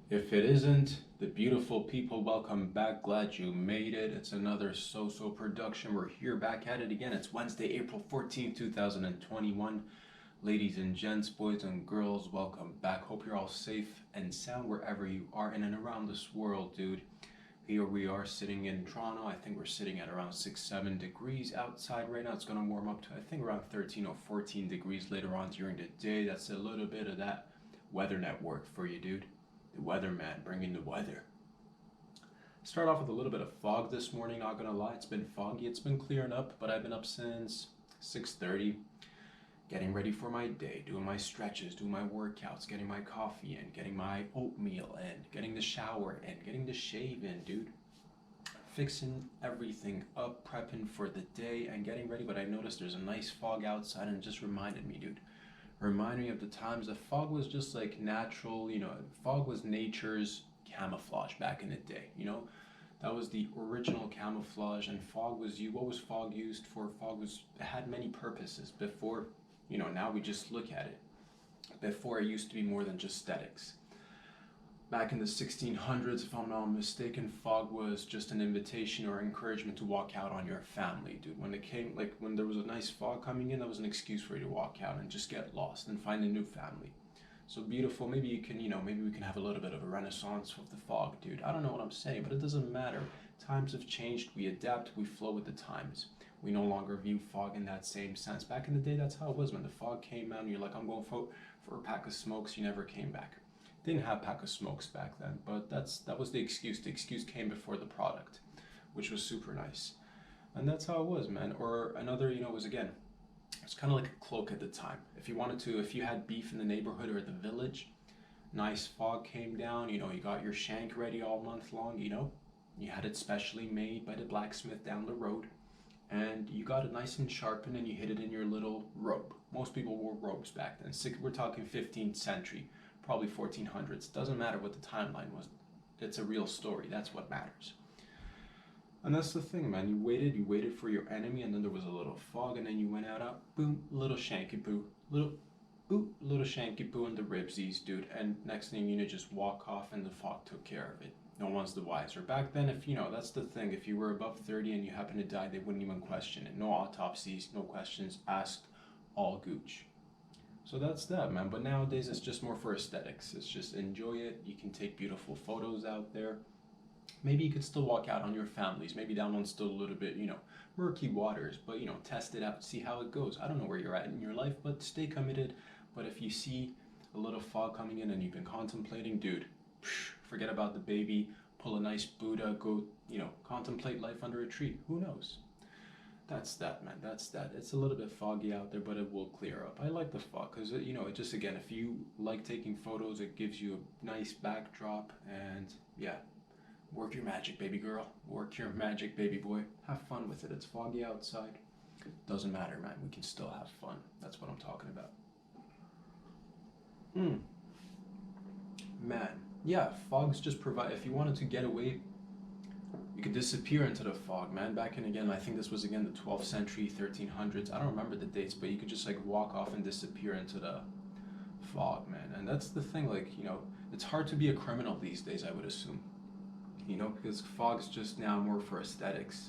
If it isn't, the beautiful people, welcome back. Glad you made it. It's another So production. We're here back at it again. It's Wednesday, April 14th, 2021. Ladies and gents, boys and girls, welcome back. Hope you're all safe and sound wherever you are in and around this world, dude. Here we are sitting in Toronto. I think we're sitting at around 6, 7 degrees outside right now. It's going to warm up to, I think, around 13 or 14 degrees later on during the day. That's a little bit of that weather network for you, dude. The weatherman bringing the weather. Start off with a little bit of fog this morning, not gonna lie. It's been foggy, it's been clearing up, but I've been up since 6:30, getting ready for my day, doing my stretches, doing my workouts, getting my coffee in, getting my oatmeal in, getting the shower in, getting the shave in, dude. Fixing everything up, prepping for the day and getting ready, but I noticed there's a nice fog outside and it just reminded me, dude. Remind me of the times the fog was just like natural, fog was nature's camouflage back in the day, that was the original camouflage. And fog was what was fog used for? It had many purposes before, now we just look at it. Before, it used to be more than just aesthetics. Back in the 1600s, if I'm not mistaken, fog was just an invitation or encouragement to walk out on your family, dude. When it came, like when there was a nice fog coming in, that was an excuse for you to walk out and just get lost and find a new family. So beautiful. Maybe you can, maybe we can have a little bit of a renaissance with the fog, dude. I don't know what I'm saying, but it doesn't matter. Times have changed. We adapt. We flow with the times. We no longer view fog in that same sense. Back in the day, that's how it was. When the fog came out and you're like, I'm going for a pack of smokes, you never came back. Didn't have pack of smokes back then, but that was the excuse. The excuse came before the product, which was super nice. And that's how it was, man. Or another, was again, it's kind of like a cloak at the time. If you had beef in the neighborhood or the village, nice fog came down, you got your shank ready all month long, you had it specially made by the blacksmith down the road, and you got it nice and sharpened and you hid it in your little robe. Most people wore robes back then. We're talking 15th century. Probably 1400s. Doesn't matter what the timeline was. It's a real story. That's what matters. And that's the thing, man. You waited for your enemy, and then there was a little fog, and then you went out, boom, little shanky poo, little shanky poo in the ribsies, dude. And next thing you know, just walk off, and the fog took care of it. No one's the wiser. Back then, if that's the thing. If you were above 30 and you happened to die, they wouldn't even question it. No autopsies, no questions asked. All gooch. So that's that, man. But nowadays it's just more for aesthetics. It's just enjoy it. You can take beautiful photos out there. Maybe you could still walk out on your families. Maybe that one's still a little bit, murky waters. But, test it out. See how it goes. I don't know where you're at in your life, but stay committed. But if you see a little fog coming in and you've been contemplating, dude, forget about the baby. Pull a nice Buddha. Go, contemplate life under a tree. Who knows? That's that, man. That's that. It's a little bit foggy out there, but it will clear up. I like the fog because, it just, again, if you like taking photos, it gives you a nice backdrop. And, yeah, work your magic, baby girl. Work your magic, baby boy. Have fun with it. It's foggy outside. Doesn't matter, man. We can still have fun. That's what I'm talking about. Man. Yeah, fogs just provide, if you wanted to get away, you could disappear into the fog, man. Back in, again, I think this was again the 12th century, 1300s. I don't remember the dates, but you could just like walk off and disappear into the fog, man. And that's the thing, like, it's hard to be a criminal these days, I would assume. Because fog's just now more for aesthetics.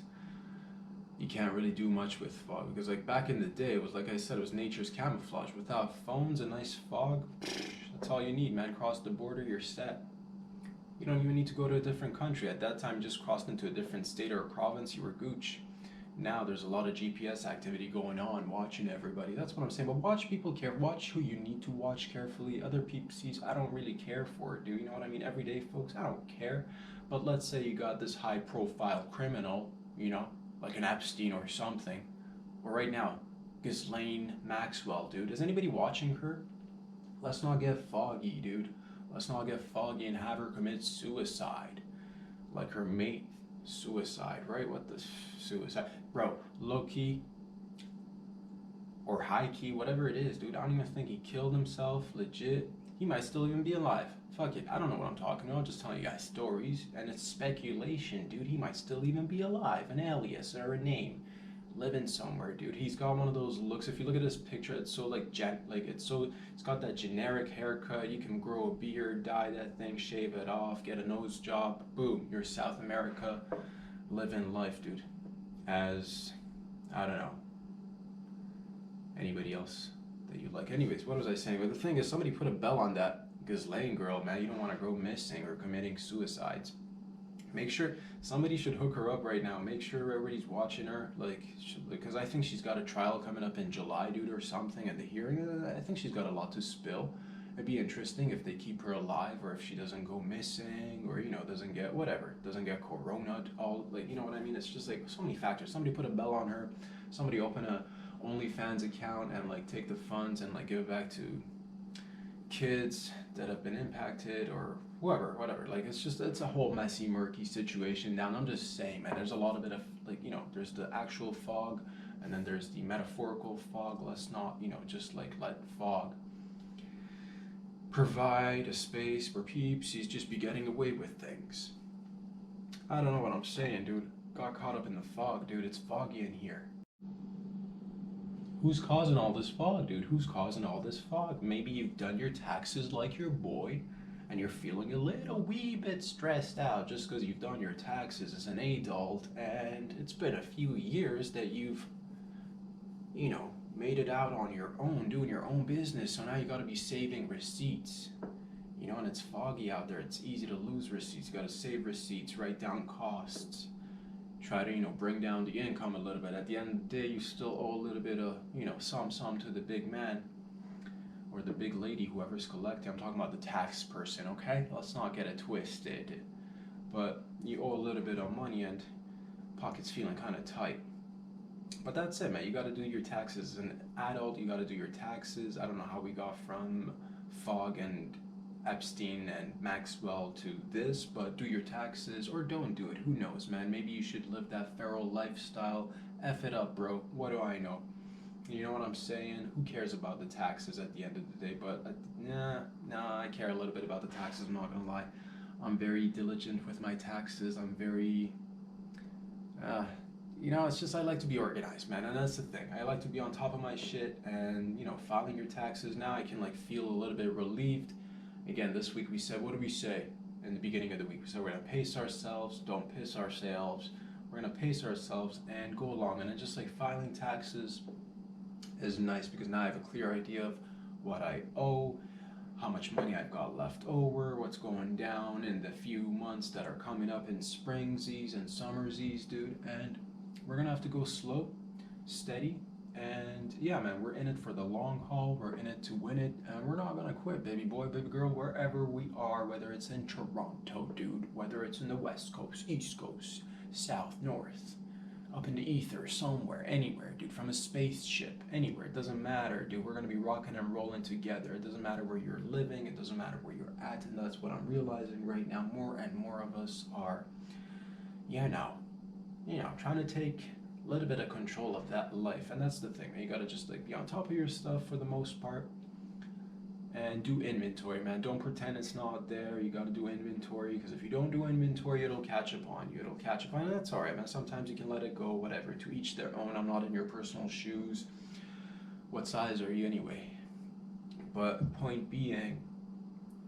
You can't really do much with fog because, like, back in the day, it was, like I said, it was nature's camouflage. Without phones, a nice fog, that's all you need, man. Cross the border, you're set. You don't even need to go to a different country. At that time, you just crossed into a different state or a province, you were gooch. Now there's a lot of GPS activity going on, watching everybody. That's what I'm saying. But watch people care. Watch who you need to watch carefully. Other people sees, I don't really care for it, dude. You know what I mean? Everyday folks, I don't care. But let's say you got this high profile criminal, like an Epstein or something. Or right now, Ghislaine Maxwell, dude. Is anybody watching her? Let's not get foggy, dude. Let's not get foggy and have her commit suicide. Like her mate, suicide, right? What the suicide? Bro, low key or high key, whatever it is, dude. I don't even think he killed himself, legit. He might still even be alive. Fuck it, I don't know what I'm talking about. I'm just telling you guys stories, and it's speculation, dude. He might still even be alive, an alias or a name. living somewhere, dude. He's got one of those looks. If you look at his picture, it's so like it's got that generic haircut. You can grow a beard, dye that thing, shave it off, get a nose job. Boom, you're South America, living life, dude. As I don't know anybody else that you like. Anyways, what was I saying? But the thing is, somebody put a bell on that Ghislaine girl, man. You don't want to go missing or committing suicides. Make sure somebody should hook her up right now. Make sure everybody's watching her, like, because I think she's got a trial coming up in July, dude, or something. And the hearing, I think she's got a lot to spill. It'd be interesting if they keep her alive, or if she doesn't go missing, or doesn't get whatever, doesn't get corona. All like, you know what I mean? It's just like so many factors. Somebody put a bell on her. Somebody open a OnlyFans account and like take the funds and like give it back to kids that have been impacted or whoever, whatever. Like it's a whole messy, murky situation now. And I'm just saying, man, there's a lot of bit of like, there's the actual fog and then there's the metaphorical fog. Let's not, just like let fog provide a space for peepsies just be getting away with things. I don't know what I'm saying, dude. Got caught up in the fog, dude. It's foggy in here. Who's causing all this fog, dude? Who's causing all this fog? Maybe you've done your taxes like your boy and you're feeling a little wee bit stressed out just because you've done your taxes as an adult and it's been a few years that you've, made it out on your own, doing your own business. So now you got to be saving receipts, and it's foggy out there. It's easy to lose receipts. You got to save receipts, write down costs. Try to, bring down the income a little bit. At the end of the day, you still owe a little bit of, some to the big man or the big lady, whoever's collecting. I'm talking about the tax person, okay? Let's not get it twisted. But you owe a little bit of money and pocket's feeling kind of tight. But that's it, man. You got to do your taxes. As an adult, you got to do your taxes. I don't know how we got from Fogg and Epstein and Maxwell to this, but do your taxes or don't do it. Who knows, man? Maybe you should live that feral lifestyle. F it up, bro. What do I know? You know what I'm saying? Who cares about the taxes at the end of the day? But I care a little bit about the taxes. I'm not gonna lie. I'm very diligent with my taxes. I'm very, it's just I like to be organized, man, and that's the thing. I like to be on top of my shit, and filing your taxes now, I can like feel a little bit relieved. Again, this week we said, what did we say in the beginning of the week? We said we're gonna pace ourselves, don't piss ourselves. We're gonna pace ourselves and go along, and then just like filing taxes is nice because now I have a clear idea of what I owe, how much money I've got left over, what's going down in the few months that are coming up in springsies and summersies, dude. And we're gonna have to go slow, steady, and yeah, man, we're in it for the long haul. We're in it to win it, and we're not gonna quit, baby boy, baby girl, wherever we are, whether it's in Toronto, dude, whether it's in the West Coast, East Coast, South, North, up in the ether, somewhere, anywhere, dude, from a spaceship, anywhere. It doesn't matter, dude. We're gonna be rocking and rolling together. It doesn't matter where you're living. It doesn't matter where you're at, and that's what I'm realizing right now. More and more of us are, trying to take a little bit of control of that life, and that's the thing, man. You gotta just like be on top of your stuff for the most part, and do inventory, man. Don't pretend it's not there. You gotta do inventory, because if you don't do inventory, it'll catch up on you. And that's all right, man. Sometimes you can let it go, whatever. To each their own. I'm not in your personal shoes. What size are you anyway? But point being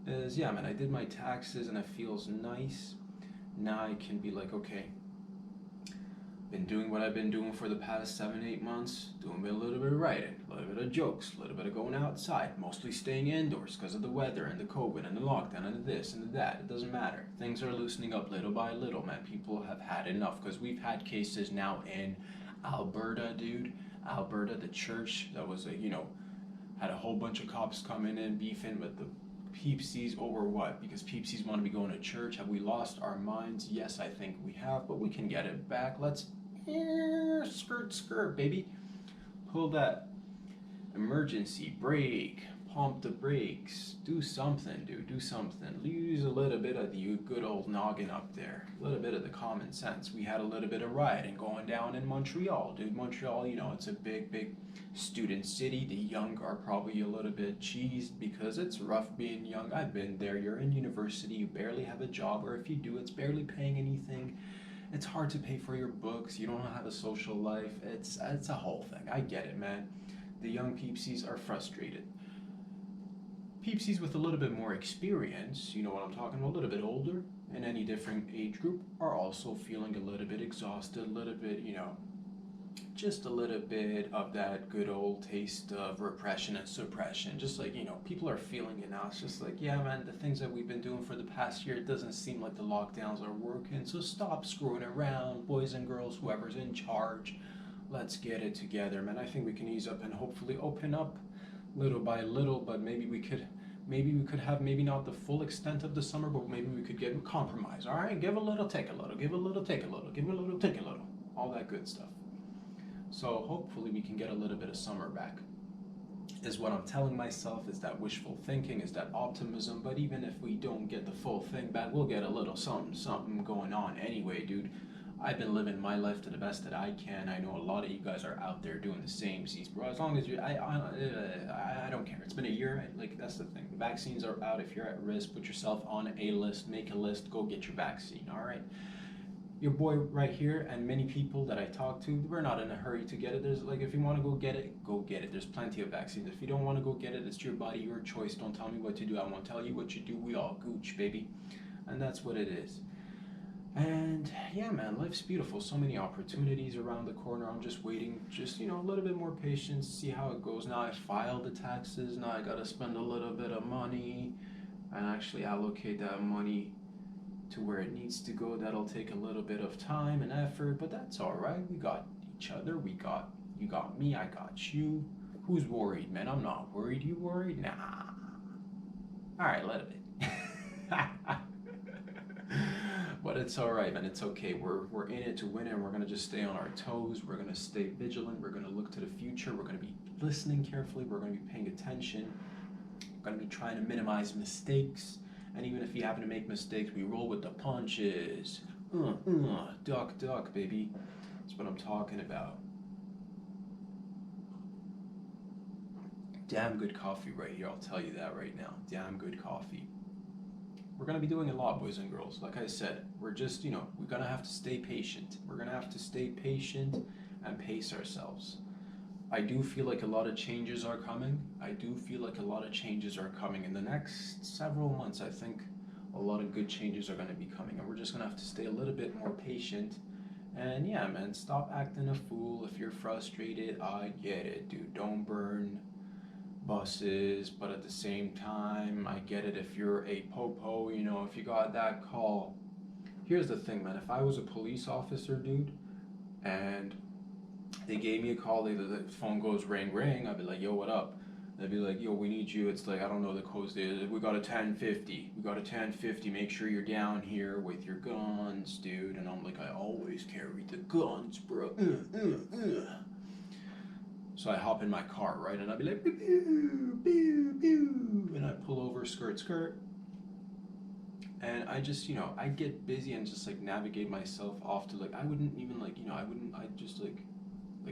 is, yeah, man, I did my taxes and it feels nice. Now I can be like, okay, been doing what I've been doing for the past 7-8 months, doing a little bit of writing, a little bit of jokes, a little bit of going outside, mostly staying indoors because of the weather and the COVID and the lockdown and the this and the that. It doesn't matter. Things are loosening up little by little, man. People have had enough, because we've had cases now in Alberta, dude. Alberta, the church that was had a whole bunch of cops coming in beefing with the Peepsies over what? Because Peepsies want to be going to church. Have we lost our minds? Yes, I think we have, but we can get it back. Let's skirt, baby. Pull that emergency brake, pump the brakes, do something, dude, do something. Use a little bit of the good old noggin up there, a little bit of the common sense. We had a little bit of rioting going down in Montreal, dude. Montreal, it's a big student city. The young are probably a little bit cheesed because it's rough being young. I've been there. You're in university, you barely have a job, or if you do, it's barely paying anything. It's hard to pay for your books. You don't have a social life. It's a whole thing. I get it, man. The young peepsies are frustrated. Peepsies with a little bit more experience, you know what I'm talking about, a little bit older, in any different age group, are also feeling a little bit exhausted, a little bit, just a little bit of that good old taste of repression and suppression. Just like, people are feeling it now. It's just like, yeah, man, the things that we've been doing for the past year, it doesn't seem like the lockdowns are working. So stop screwing around, boys and girls, whoever's in charge. Let's get it together, man. I think we can ease up and hopefully open up little by little, but maybe we could have maybe not the full extent of the summer, but maybe we could get a compromise. All right, give a little, take a little, give a little, take a little, give a little, take a little, all that good stuff. So hopefully we can get a little bit of summer back, is what I'm telling myself. Is that wishful thinking, is that optimism. But even if we don't get the full thing back, we'll get a little something going on anyway, dude. I've been living my life to the best that I can. I know a lot of you guys are out there doing the same, bro. As long as I don't care. It's been a year. Like, that's the thing. The vaccines are out. If you're at risk, put yourself on a list. Make a list. Go get your vaccine. All right. Your boy right here and many people that I talk to, we're not in a hurry to get it. There's like, if you want to go get it, go get it. There's plenty of vaccines. If you don't want to go get it, it's your body, your choice. Don't tell me what to do. I won't tell you what you do. We all gooch, baby. And that's what it is. And yeah, man, life's beautiful. So many opportunities around the corner. I'm just waiting, a little bit more patience, see how it goes. Now I filed the taxes. Now I got to spend a little bit of money and actually allocate that money to where it needs to go. That'll take a little bit of time and effort, but that's all right. We got each other. You got me. I got you. Who's worried, man? I'm not worried. You worried? Nah. All right, let it be. But it's all right, man. It's okay. We're in it to win it, and we're gonna just stay on our toes. We're gonna stay vigilant. We're gonna look to the future. We're gonna be listening carefully. We're gonna be paying attention. We're gonna be trying to minimize mistakes. And even if you happen to make mistakes, we roll with the punches. Duck, duck, baby. That's what I'm talking about. Damn good coffee right here. I'll tell you that right now. Damn good coffee. We're going to be doing a lot, boys and girls. Like I said, we're just, we're going to have to stay patient. We're going to have to stay patient and pace ourselves. I do feel like a lot of changes are coming. In the next several months. I think a lot of good changes are going to be coming, and we're just going to have to stay a little bit more patient. And yeah, man, stop acting a fool. If you're frustrated, I get it, dude. Don't burn buses, but at the same time, I get it if you're a popo, if you got that call. Here's the thing, man. If I was a police officer, dude, and they gave me a call, the phone goes ring, ring, I'd be like, yo, what up? They'd be like, yo, we need you. It's like, I don't know the codes. We got a 1050. Make sure you're down here with your guns, dude. And I'm like, I always carry the guns, bro. So I hop in my car, right? And I'd be like, pew, pew, pew, pew. And I pull over, skirt. And I just, I get busy and just like navigate myself off to like, I wouldn't even like, I'd just like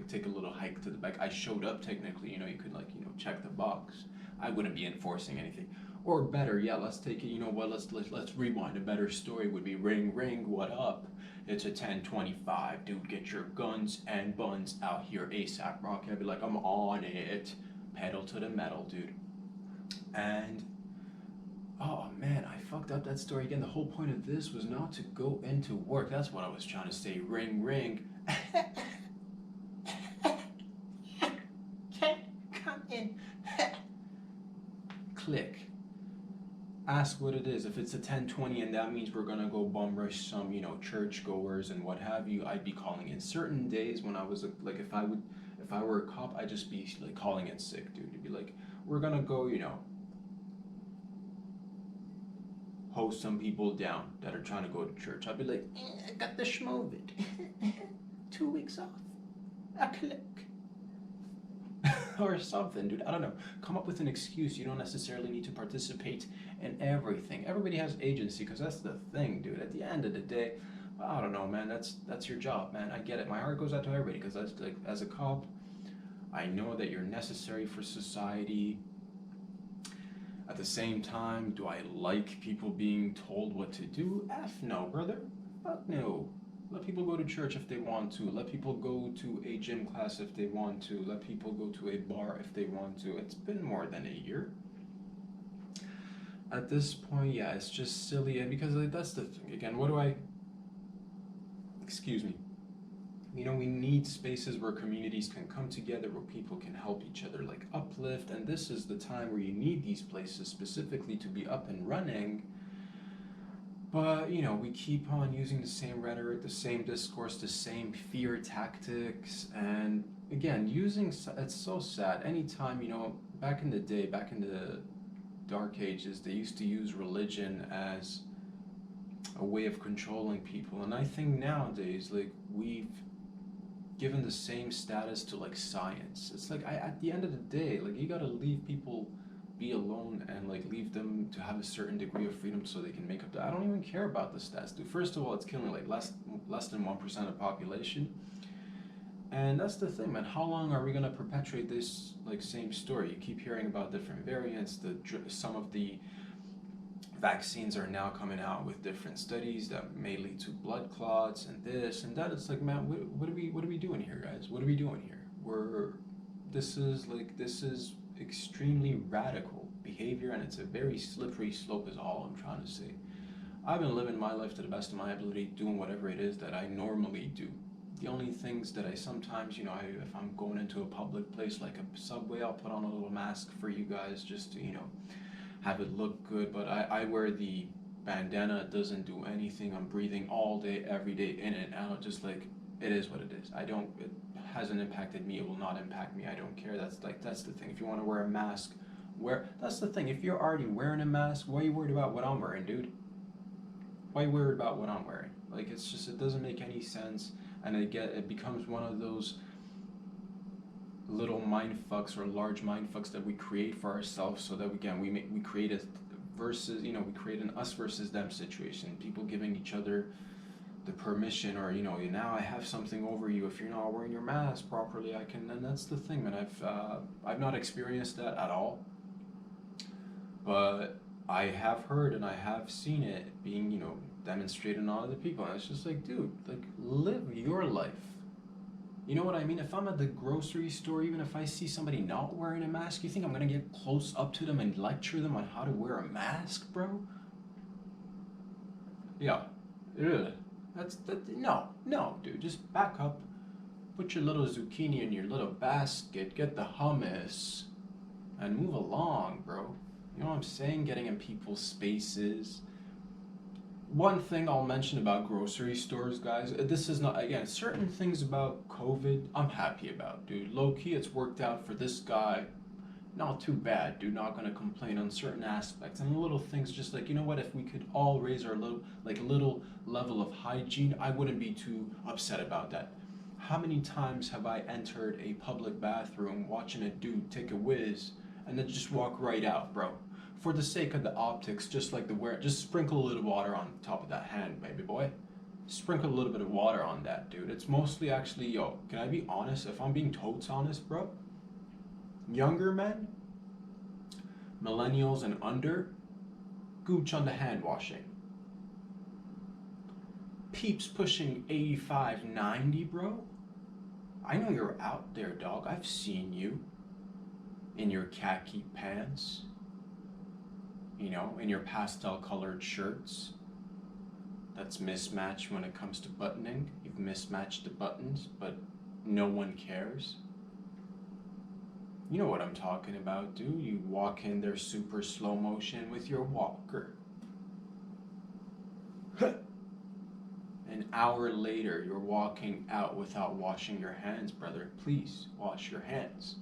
take a little hike to the back. I showed up technically, you could like, check the box. I wouldn't be enforcing anything. Or better, yeah, let's take it, let's rewind. A better story would be ring, ring, what up? It's a 1025, dude, get your guns and buns out here ASAP, Rocky. I'd be like, I'm on it. Pedal to the metal, dude. And, oh man, I fucked up that story again. The whole point of this was not to go into work. That's what I was trying to say. Ring, ring. Come in. Click. Ask what it is. If it's a 1020 and that means we're gonna go bum rush some, churchgoers and what have you, I'd be calling in. Certain days when I was like, if I were a cop, I'd just be like calling in sick, dude. It'd be like, we're gonna go, hose some people down that are trying to go to church. I'd be like, I got the schmovid. 2 weeks off. A click. Or something, dude. I don't know. Come up with an excuse. You don't necessarily need to participate in everything. Everybody has agency, because that's the thing, dude. At the end of the day, I don't know, man. That's your job, man. I get it. My heart goes out to everybody, because that's like, as a cop, I know that you're necessary for society. At the same time, do I like people being told what to do? F no, brother. Fuck no. Let people go to church if they want to. Let people go to a gym class if they want to. Let people go to a bar if they want to. It's been more than a year. At this point, yeah, it's just silly. And because like, that's the thing. Again, excuse me. We need spaces where communities can come together, where people can help each other, like uplift. And this is the time where you need these places specifically to be up and running. But, we keep on using the same rhetoric, the same discourse, the same fear tactics. And again, it's so sad. Anytime, back in the day, back in the dark ages, they used to use religion as a way of controlling people. And I think nowadays, like, we've given the same status to, like, science. It's like, at the end of the day, like, you gotta leave people be alone and like leave them to have a certain degree of freedom so they can make up I don't even care about the stats, dude. First of all, it's killing like less than 1% of the population. And that's the thing, man. How long are we gonna perpetuate this like same story? You keep hearing about different variants. Some of the vaccines are now coming out with different studies that may lead to blood clots and this and that. It's like, man, what are we doing here, guys? What are we doing here? This is extremely radical behavior, and it's a very slippery slope is all I'm trying to say. I've been living my life to the best of my ability, doing whatever it is that I normally do. The only things that I sometimes, if I'm going into a public place like a subway, I'll put on a little mask for you guys just to, have it look good. But I wear the bandana. It doesn't do anything. I'm breathing all day, every day, in and out, just like it is what it is. It hasn't impacted me. It will not impact me. I don't care. That's the thing. If you want to wear a mask, that's the thing. If you're already wearing a mask, why are you worried about what I'm wearing, dude? Why are you worried about what I'm wearing? Like, it's just, it doesn't make any sense. And it becomes one of those little mind fucks or large mind fucks that we create for ourselves, so that we create a versus, we create an us versus them situation. People giving each other the permission, or now I have something over you. If you're not wearing your mask properly, I can. And that's the thing, man. I've not experienced that at all, but I have heard and I have seen it being demonstrated on other people, and it's just like, dude, like, live your life. You know what I mean? If I'm at the grocery store, even if I see somebody not wearing a mask, you think I'm gonna get close up to them and lecture them on how to wear a mask, bro? Yeah. Ugh. No, dude. Just back up, put your little zucchini in your little basket, get the hummus, and move along, bro. You know what I'm saying? Getting in people's spaces. One thing I'll mention about grocery stores, guys, this is not, again, certain things about COVID I'm happy about, dude. Low-key, it's worked out for this guy. Not too bad, dude. Not gonna complain on certain aspects and little things. Just like, what, if we could all raise our little level of hygiene, I wouldn't be too upset about that. How many times have I entered a public bathroom watching a dude take a whiz and then just walk right out, bro? For the sake of the optics, just like just sprinkle a little water on top of that hand, baby boy. Sprinkle a little bit of water on that, dude. It's mostly actually, can I be honest? If I'm being totes honest, bro, younger men, millennials and under, gooch on the hand washing. Peeps pushing 85, 90, bro. I know you're out there, dog. I've seen you in your khaki pants, in your pastel colored shirts. That's mismatched when it comes to buttoning. You've mismatched the buttons, but no one cares. You know what I'm talking about, dude. You walk in there super slow motion with your walker. An hour later, you're walking out without washing your hands, brother. Please wash your hands.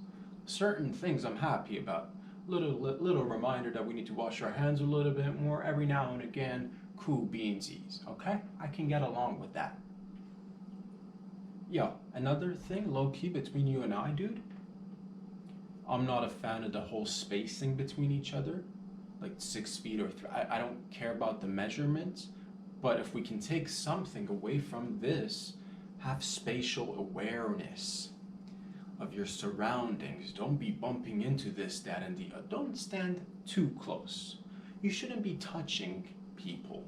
Certain things I'm happy about. Little reminder that we need to wash our hands a little bit more every now and again. Cool beansies, okay? I can get along with that. Yo, another thing, low-key, between you and I, dude. I'm not a fan of the whole spacing between each other, like 6 feet or 3. I don't care about the measurements, but if we can take something away from this, have spatial awareness of your surroundings. Don't be bumping into this, that, and the other. Don't stand too close. You shouldn't be touching people.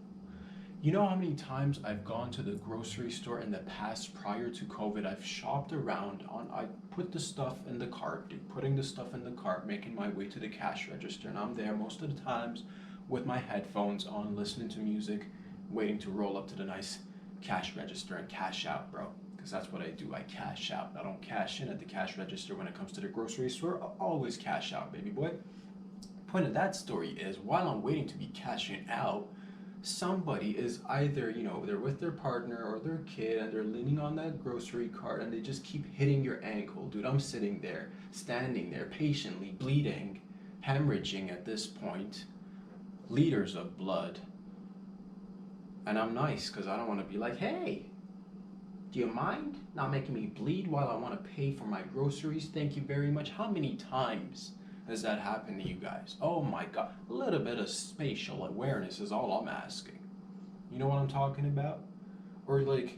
You know how many times I've gone to the grocery store in the past prior to COVID? I've shopped around I put the stuff in the cart, dude, putting the stuff in the cart, making my way to the cash register, and I'm there most of the times with my headphones on, listening to music, waiting to roll up to the nice cash register and cash out, bro. Because that's what I do. I cash out. I don't cash in at the cash register when it comes to the grocery store. I'll always cash out, baby boy. Point of that story is while I'm waiting to be cashing out, somebody is either, they're with their partner or their kid and they're leaning on that grocery cart and they just keep hitting your ankle. Dude, I'm sitting there, standing there, patiently bleeding, hemorrhaging at this point, liters of blood. And I'm nice because I don't want to be like, hey, do you mind not making me bleed while I want to pay for my groceries? Thank you very much. How many times has that happened to you guys? Oh my God, a little bit of spatial awareness is all I'm asking. You know what I'm talking about? Or like,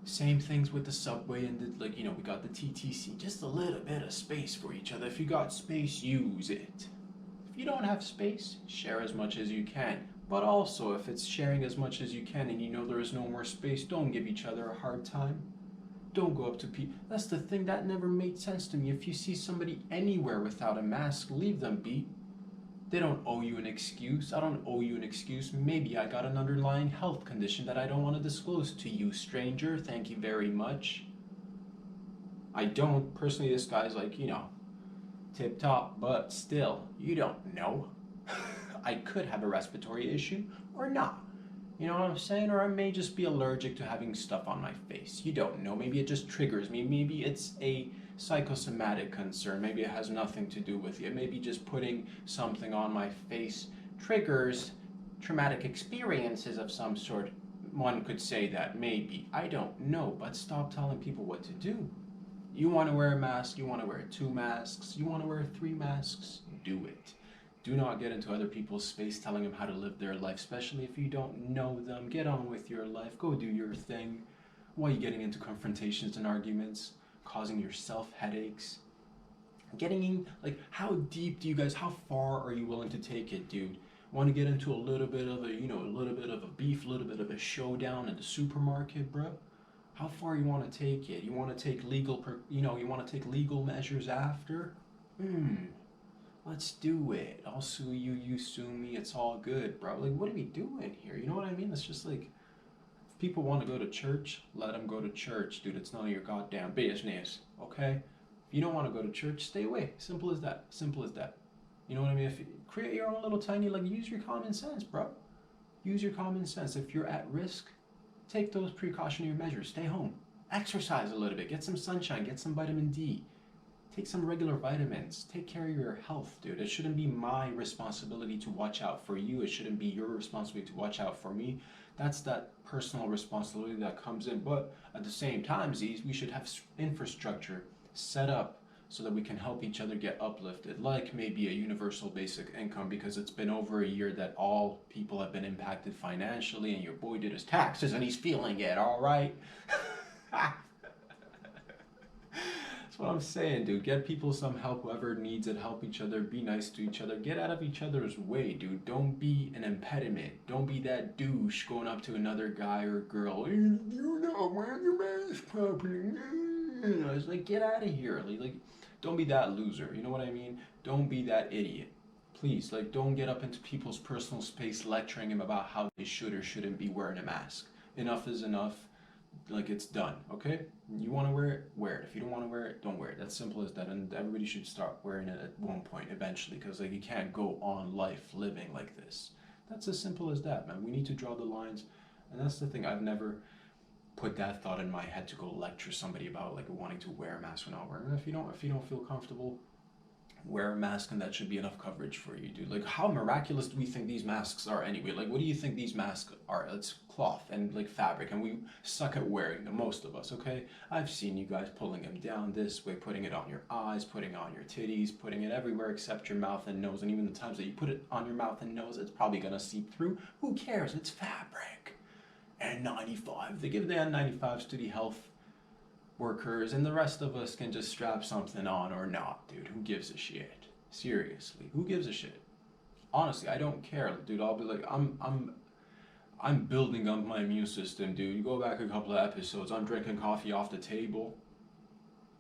same things with the subway and we got the TTC, just a little bit of space for each other. If you got space, use it. If you don't have space, share as much as you can. But also, if it's sharing as much as you can and you know there is no more space, don't give each other a hard time. Don't go up to people. That's the thing that never made sense to me. If you see somebody anywhere without a mask, leave them be. They don't owe you an excuse. I don't owe you an excuse. Maybe I got an underlying health condition that I don't want to disclose to you, stranger. Thank you very much. I don't. Personally, this guy's like, tip top, but still, you don't know. I could have a respiratory issue or not. You know what I'm saying? Or I may just be allergic to having stuff on my face. You don't know. Maybe it just triggers me. Maybe it's a psychosomatic concern. Maybe it has nothing to do with it. Maybe just putting something on my face triggers traumatic experiences of some sort. One could say that, maybe. I don't know, but stop telling people what to do. You want to wear a mask, you want to wear 2 masks, you want to wear 3 masks, do it. Do not get into other people's space telling them how to live their life, especially if you don't know them. Get on with your life. Go do your thing. Why are you getting into confrontations and arguments, causing yourself headaches? Getting in, how deep do you guys, how far are you willing to take it, dude? Want to get into a little bit of a beef, a little bit of a showdown at the supermarket, bro? How far you want to take it? You want to take you want to take legal measures after? Let's do it. I'll sue you, you sue me, it's all good, bro. What are we doing here? You know what I mean? It's just if people want to go to church, let them go to church, dude. It's none of your goddamn business, okay? If you don't want to go to church, stay away. Simple as that. Simple as that. You know what I mean? If you create your own little tiny, use your common sense, bro. Use your common sense. If you're at risk, take those precautionary measures. Stay home. Exercise a little bit. Get some sunshine. Get some vitamin D. Take some regular vitamins. Take care of your health, dude. It shouldn't be my responsibility to watch out for you. It shouldn't be your responsibility to watch out for me. That's that personal responsibility that comes in. But at the same time, we should have infrastructure set up so that we can help each other get uplifted, like maybe a universal basic income, because it's been over a year that all people have been impacted financially, and your boy did his taxes and he's feeling it, all right? That's what I'm saying, dude. Get people some help, whoever needs it. Help each other. Be nice to each other. Get out of each other's way, dude. Don't be an impediment. Don't be that douche going up to another guy or girl. You're not wearing your mask properly. It's get out of here. Don't be that loser. You know what I mean? Don't be that idiot. Please, don't get up into people's personal space lecturing them about how they should or shouldn't be wearing a mask. Enough is enough. It's done, okay? You want to wear it, wear it. If you don't want to wear it, don't wear it. That's simple as that, and everybody should start wearing it at one point eventually, because you can't go on life living like this. That's as simple as that, man. We need to draw the lines, and that's the thing. I've never put that thought in my head to go lecture somebody about wanting to wear a mask or not wearing it. If you don't feel comfortable, wear a mask, and that should be enough coverage for you, dude. How miraculous do we think these masks are anyway? What do you think these masks are? It's cloth and fabric, and we suck at wearing them, most of us, okay? I've seen you guys pulling them down this way, putting it on your eyes, putting it on your titties, putting it everywhere except your mouth and nose, and even the times that you put it on your mouth and nose, it's probably gonna seep through. Who cares? It's fabric. N95. They give the N95s to the health workers, and the rest of us can just strap something on or not, dude. Who gives a shit? Seriously, who gives a shit? Honestly, I don't care, dude. I'll be I'm I'm building up my immune system, dude. You go back a couple of episodes, I'm drinking coffee off the table,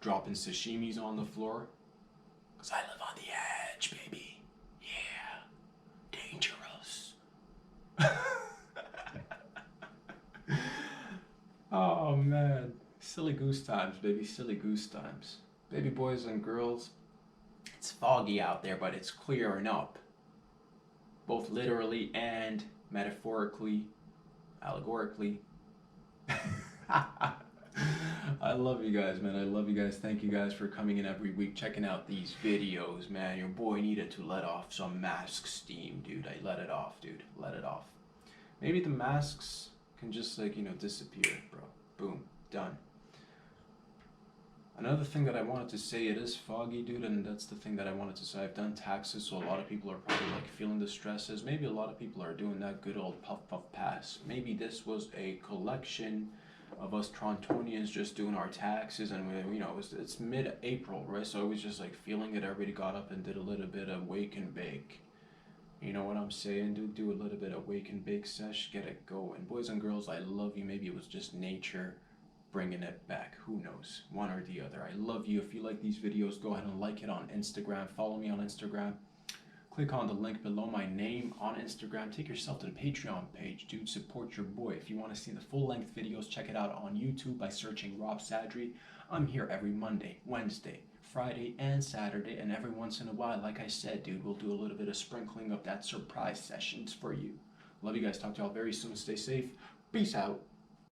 dropping sashimis on the floor. Because I live on the edge, baby. Yeah. Dangerous. Oh, man. Silly goose times, baby. Silly goose times. Baby boys and girls, it's foggy out there, but it's clearing up. Both literally and metaphorically, allegorically. I love you guys, man. I love you guys. Thank you guys for coming in every week, checking out these videos, man. Your boy needed to let off some mask steam, dude. I let it off, dude. Let it off. Maybe the masks can just, like, disappear, bro. Boom. Done. Another thing that I wanted to say, it is foggy, dude, and that's the thing that I wanted to say. I've done taxes, so a lot of people are probably like feeling the stresses. Maybe a lot of people are doing that good old puff puff pass. Maybe this was a collection of us Torontonians just doing our taxes, and it's mid-April, right? So I was just like feeling it. Everybody got up and did a little bit of wake and bake. You know what I'm saying, dude? Do a little bit of wake and bake sesh, get it going. Boys and girls, I love you. Maybe it was just nature bringing it back. Who knows? One or the other. I love you. If you like these videos, go ahead and like it on Instagram. Follow me on Instagram. Click on the link below my name on Instagram. Take yourself to the Patreon page, dude. Support your boy. If you want to see the full-length videos, check it out on YouTube by searching Rob Sadri. I'm here every Monday, Wednesday, Friday, and Saturday, and every once in a while, like I said, dude, we'll do a little bit of sprinkling of that surprise sessions for you. Love you guys. Talk to y'all very soon. Stay safe. Peace out.